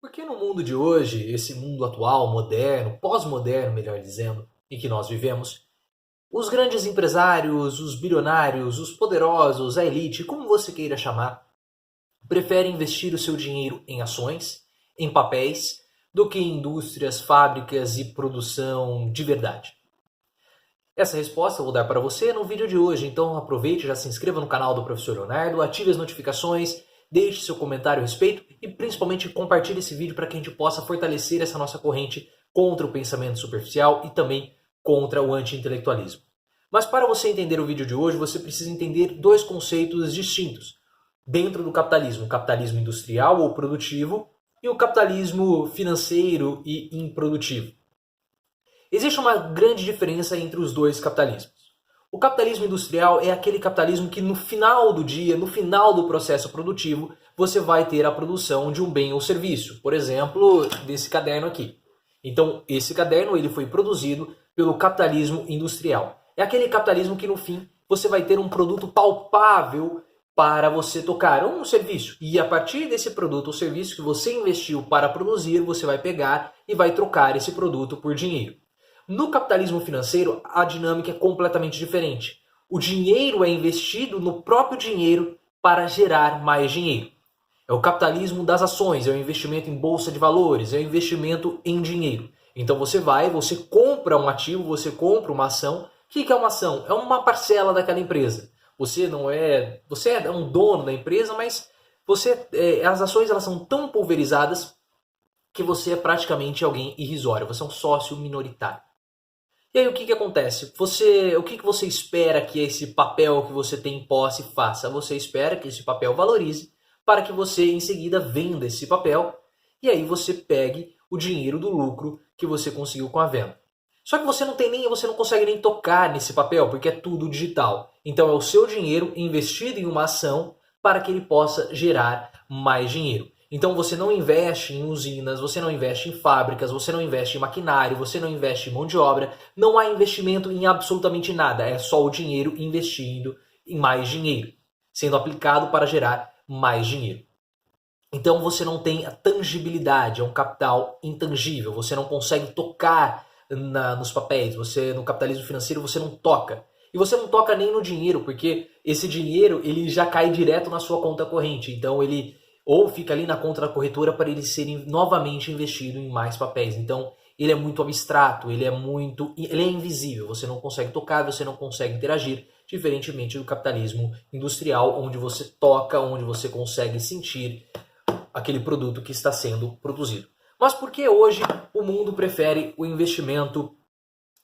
Porque no mundo de hoje, esse mundo atual, moderno, pós-moderno, melhor dizendo, em que nós vivemos, os grandes empresários, os bilionários, os poderosos, a elite, como você queira chamar, preferem investir o seu dinheiro em ações, em papéis, do que em indústrias, fábricas e produção de verdade. Essa resposta eu vou dar para você no vídeo de hoje, então aproveite, já se inscreva no canal do Professor Leonardo, ative as notificações, deixe seu comentário a respeito e principalmente compartilhe esse vídeo para que a gente possa fortalecer essa nossa corrente contra o pensamento superficial e também contra o anti-intelectualismo. Mas para você entender o vídeo de hoje, você precisa entender dois conceitos distintos dentro do capitalismo: o capitalismo industrial ou produtivo e o capitalismo financeiro e improdutivo. Existe uma grande diferença entre os dois capitalismos. O capitalismo industrial é aquele capitalismo que no final do dia, no final do processo produtivo, você vai ter a produção de um bem ou serviço. Por exemplo, desse caderno aqui. Então, esse caderno ele foi produzido pelo capitalismo industrial. É aquele capitalismo que no fim você vai ter um produto palpável para você tocar, um serviço. E a partir desse produto ou serviço que você investiu para produzir, você vai pegar e vai trocar esse produto por dinheiro. No capitalismo financeiro, a dinâmica é completamente diferente. O dinheiro é investido no próprio dinheiro para gerar mais dinheiro. É o capitalismo das ações, é o investimento em bolsa de valores, é o investimento em dinheiro. Então você compra um ativo, você compra uma ação. O que é uma ação? É uma parcela daquela empresa. Você é um dono da empresa, mas as ações elas são tão pulverizadas que você é praticamente alguém irrisório, você é um sócio minoritário. E aí o que acontece? O que você espera que esse papel que você tem em posse faça? Você espera que esse papel valorize para que você em seguida venda esse papel e aí você pegue o dinheiro do lucro que você conseguiu com a venda. Só que você não consegue nem tocar nesse papel porque é tudo digital. Então é o seu dinheiro investido em uma ação para que ele possa gerar mais dinheiro. Então você não investe em usinas, você não investe em fábricas, você não investe em maquinário, você não investe em mão de obra, não há investimento em absolutamente nada, é só o dinheiro investindo em mais dinheiro, sendo aplicado para gerar mais dinheiro. Então você não tem a tangibilidade, é um capital intangível, você não consegue tocar nos papéis, no capitalismo financeiro você não toca. E você não toca nem no dinheiro, porque esse dinheiro ele já cai direto na sua conta corrente, então ele ou fica ali na conta da corretora para ele ser novamente investido em mais papéis. Então, ele é muito abstrato, ele é invisível, você não consegue tocar, você não consegue interagir, diferentemente do capitalismo industrial, onde você toca, onde você consegue sentir aquele produto que está sendo produzido. Mas por que hoje o mundo prefere o investimento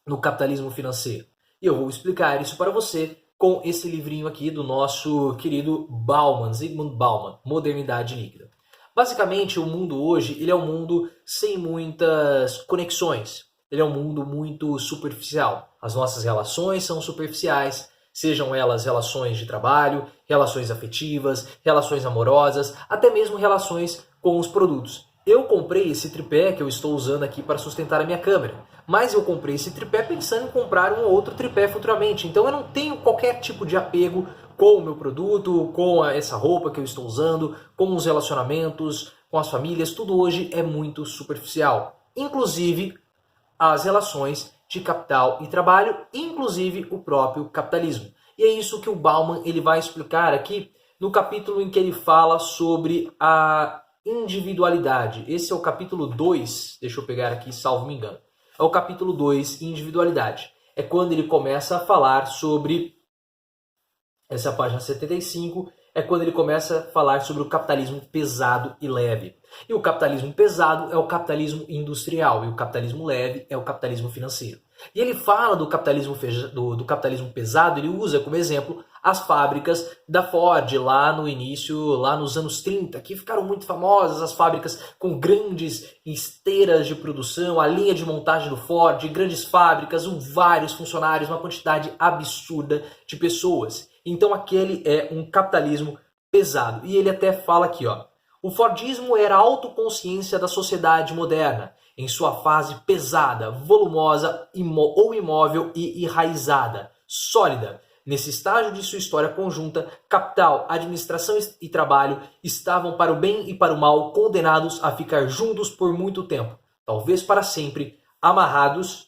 no capitalismo financeiro? E eu vou explicar isso para você com esse livrinho aqui do nosso querido Bauman, Zygmunt Bauman, Modernidade Líquida. Basicamente, o mundo hoje ele é um mundo sem muitas conexões. Ele é um mundo muito superficial. As nossas relações são superficiais, sejam elas relações de trabalho, relações afetivas, relações amorosas, até mesmo relações com os produtos. Eu comprei esse tripé que eu estou usando aqui para sustentar a minha câmera, mas eu comprei esse tripé pensando em comprar um outro tripé futuramente. Então eu não tenho qualquer tipo de apego com o meu produto, com essa roupa que eu estou usando, com os relacionamentos, com as famílias. Tudo hoje é muito superficial, inclusive as relações de capital e trabalho, inclusive o próprio capitalismo. E é isso que o Bauman ele vai explicar aqui no capítulo em que ele fala sobre a individualidade. Esse é o capítulo 2, deixa eu pegar aqui, salvo me engano. É o capítulo 2, individualidade. É quando ele começa a falar sobre, essa é a página 75, é quando ele começa a falar sobre o capitalismo pesado e leve. E o capitalismo pesado é o capitalismo industrial, e o capitalismo leve é o capitalismo financeiro. E ele fala do capitalismo pesado, ele usa como exemplo as fábricas da Ford lá no início, lá nos anos 30, que ficaram muito famosas, as fábricas com grandes esteiras de produção, a linha de montagem do Ford, grandes fábricas, vários funcionários, uma quantidade absurda de pessoas. Então aquele é um capitalismo pesado. E ele até fala aqui, ó, o Fordismo era a autoconsciência da sociedade moderna, em sua fase pesada, volumosa ou imóvel e enraizada, sólida, Nesse estágio de sua história conjunta, capital, administração e trabalho estavam para o bem e para o mal condenados a ficar juntos por muito tempo, talvez para sempre, amarrados,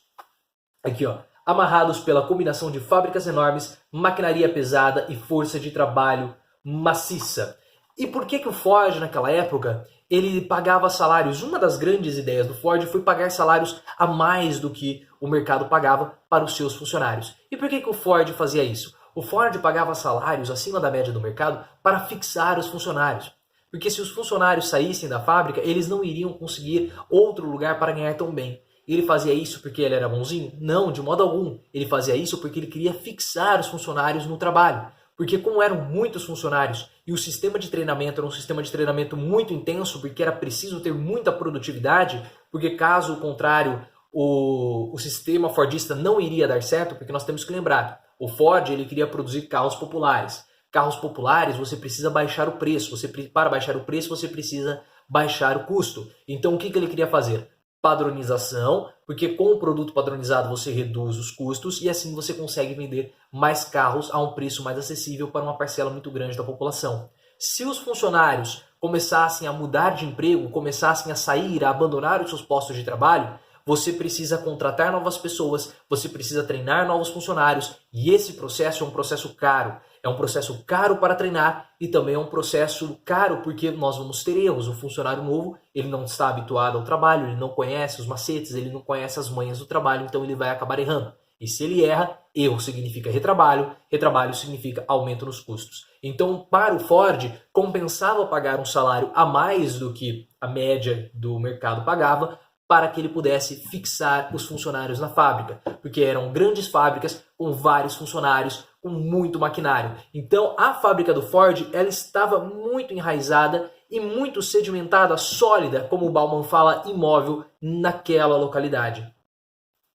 amarrados pela combinação de fábricas enormes, maquinaria pesada e força de trabalho maciça. E por que o Ford, naquela época, ele pagava salários? Uma das grandes ideias do Ford foi pagar salários a mais do que o mercado pagava para os seus funcionários. E por que o Ford fazia isso? O Ford pagava salários acima da média do mercado para fixar os funcionários. Porque se os funcionários saíssem da fábrica, eles não iriam conseguir outro lugar para ganhar tão bem. Ele fazia isso porque ele era bonzinho? Não, de modo algum. Ele fazia isso porque ele queria fixar os funcionários no trabalho. Porque como eram muitos funcionários e o sistema de treinamento era um sistema de treinamento muito intenso, porque era preciso ter muita produtividade, porque caso contrário o sistema fordista não iria dar certo, porque nós temos que lembrar, o Ford ele queria produzir carros populares. Carros populares você precisa baixar o preço, para baixar o preço você precisa baixar o custo. Então o que ele queria fazer? Padronização, porque com o produto padronizado você reduz os custos e assim você consegue vender mais carros a um preço mais acessível para uma parcela muito grande da população. Se os funcionários começassem a mudar de emprego, começassem a sair, a abandonar os seus postos de trabalho, você precisa contratar novas pessoas, você precisa treinar novos funcionários e esse processo é um processo caro. É um processo caro para treinar e também é um processo caro porque nós vamos ter erros. O funcionário novo, ele não está habituado ao trabalho, ele não conhece os macetes, ele não conhece as manhas do trabalho, então ele vai acabar errando. E se ele erra, erro significa retrabalho, retrabalho significa aumento nos custos. Então, para o Ford, compensava pagar um salário a mais do que a média do mercado pagava, para que ele pudesse fixar os funcionários na fábrica, porque eram grandes fábricas com vários funcionários, com muito maquinário. Então a fábrica do Ford ela estava muito enraizada e muito sedimentada, sólida, como o Bauman fala, imóvel naquela localidade.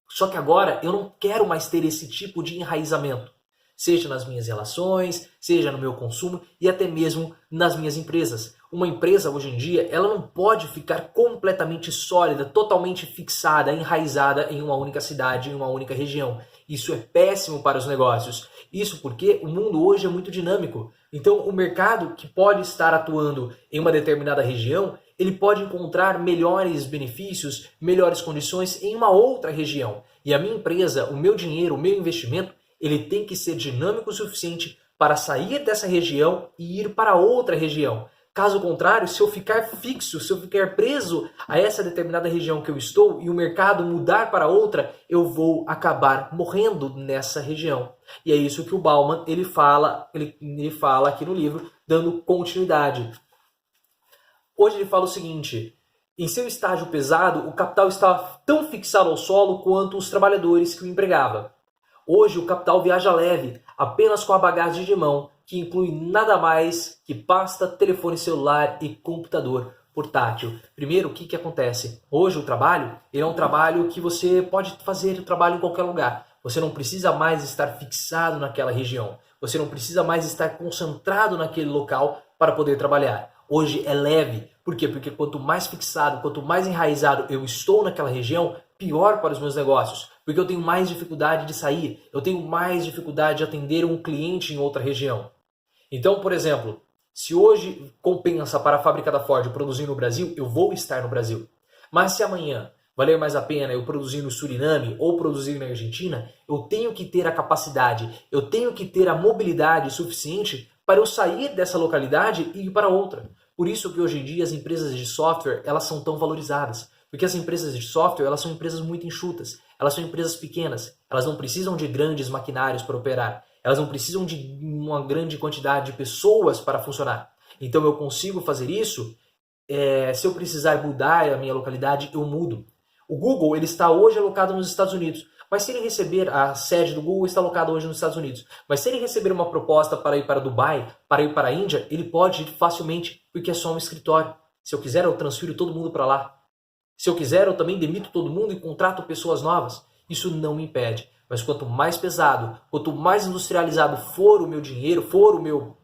Só que agora eu não quero mais ter esse tipo de enraizamento, seja nas minhas relações, seja no meu consumo e até mesmo nas minhas empresas. Uma empresa hoje em dia, ela não pode ficar completamente sólida, totalmente fixada, enraizada em uma única cidade, em uma única região. Isso é péssimo para os negócios. Isso porque o mundo hoje é muito dinâmico. Então, o mercado que pode estar atuando em uma determinada região, ele pode encontrar melhores benefícios, melhores condições em uma outra região. E a minha empresa, o meu dinheiro, o meu investimento, ele tem que ser dinâmico o suficiente para sair dessa região e ir para outra região. Caso contrário, se eu ficar fixo, se eu ficar preso a essa determinada região que eu estou e o mercado mudar para outra, eu vou acabar morrendo nessa região. E é isso que o Bauman ele fala aqui no livro, dando continuidade. Hoje ele fala o seguinte: em seu estágio pesado, o capital estava tão fixado ao solo quanto os trabalhadores que o empregavam. Hoje o capital viaja leve, apenas com a bagagem de mão, que inclui nada mais que pasta, telefone celular e computador portátil. Primeiro, o que acontece? Hoje o trabalho é um trabalho que você pode fazer o trabalho em qualquer lugar. Você não precisa mais estar fixado naquela região. Você não precisa mais estar concentrado naquele local para poder trabalhar. Hoje é leve. Por quê? Porque quanto mais fixado, quanto mais enraizado eu estou naquela região, pior para os meus negócios. Porque eu tenho mais dificuldade de sair, eu tenho mais dificuldade de atender um cliente em outra região. Então, por exemplo, se hoje compensa para a fábrica da Ford produzir no Brasil, eu vou estar no Brasil. Mas se amanhã valer mais a pena eu produzir no Suriname ou produzir na Argentina, eu tenho que ter a capacidade, eu tenho que ter a mobilidade suficiente para eu sair dessa localidade e ir para outra. Por isso que hoje em dia as empresas de software elas são tão valorizadas. Porque as empresas de software elas são empresas muito enxutas, elas são empresas pequenas, elas não precisam de grandes maquinários para operar, elas não precisam de uma grande quantidade de pessoas para funcionar. Então eu consigo fazer isso, se eu precisar mudar a minha localidade, eu mudo. O Google ele está hoje alocado nos Estados Unidos, mas se ele receber, a sede do Google está alocada hoje nos Estados Unidos, mas se ele receber uma proposta para ir para Dubai, para ir para a Índia, ele pode ir facilmente, porque é só um escritório. Se eu quiser, eu transfiro todo mundo para lá. Se eu quiser, eu também demito todo mundo e contrato pessoas novas. Isso não me impede. Mas quanto mais pesado, quanto mais industrializado for o meu dinheiro, for o meu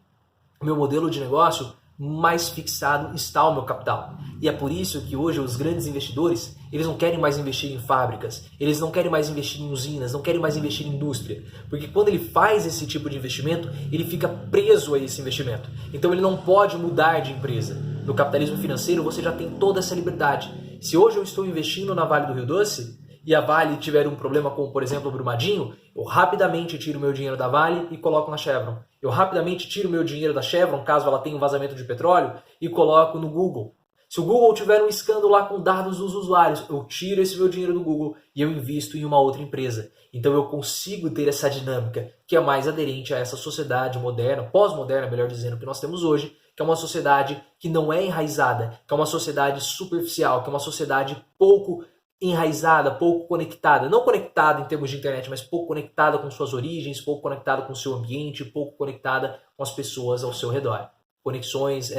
modelo de negócio, mais fixado está o meu capital. E é por isso que hoje os grandes investidores, eles não querem mais investir em fábricas, eles não querem mais investir em usinas, não querem mais investir em indústria. Porque quando ele faz esse tipo de investimento, ele fica preso a esse investimento. Então ele não pode mudar de empresa. No capitalismo financeiro você já tem toda essa liberdade. Se hoje eu estou investindo na Vale do Rio Doce, e a Vale tiver um problema como, por exemplo, o Brumadinho, eu rapidamente tiro meu dinheiro da Vale e coloco na Chevron. Eu rapidamente tiro meu dinheiro da Chevron, caso ela tenha um vazamento de petróleo, e coloco no Google. Se o Google tiver um escândalo lá com dados dos usuários, eu tiro esse meu dinheiro do Google e eu invisto em uma outra empresa. Então eu consigo ter essa dinâmica que é mais aderente a essa sociedade moderna, pós-moderna, melhor dizendo, que nós temos hoje, que é uma sociedade que não é enraizada, que é uma sociedade superficial, que é uma sociedade pouco enraizada, pouco conectada, não conectada em termos de internet, mas pouco conectada com suas origens, pouco conectada com o seu ambiente, pouco conectada com as pessoas ao seu redor. Conexões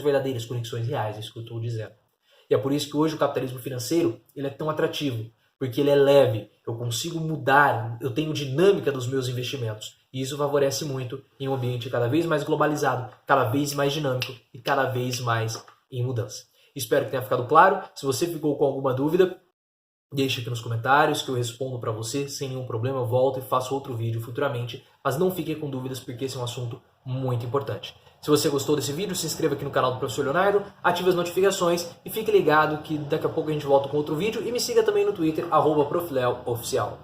verdadeiras, conexões reais, é isso que eu estou dizendo. E é por isso que hoje o capitalismo financeiro ele é tão atrativo, porque ele é leve, eu consigo mudar, eu tenho dinâmica dos meus investimentos. E isso favorece muito em um ambiente cada vez mais globalizado, cada vez mais dinâmico e cada vez mais em mudança. Espero que tenha ficado claro. Se você ficou com alguma dúvida, deixe aqui nos comentários que eu respondo para você sem nenhum problema. Eu volto e faço outro vídeo futuramente, mas não fiquem com dúvidas porque esse é um assunto muito importante. Se você gostou desse vídeo, se inscreva aqui no canal do Professor Leonardo, ative as notificações e fique ligado que daqui a pouco a gente volta com outro vídeo e me siga também no Twitter, @profleoficial.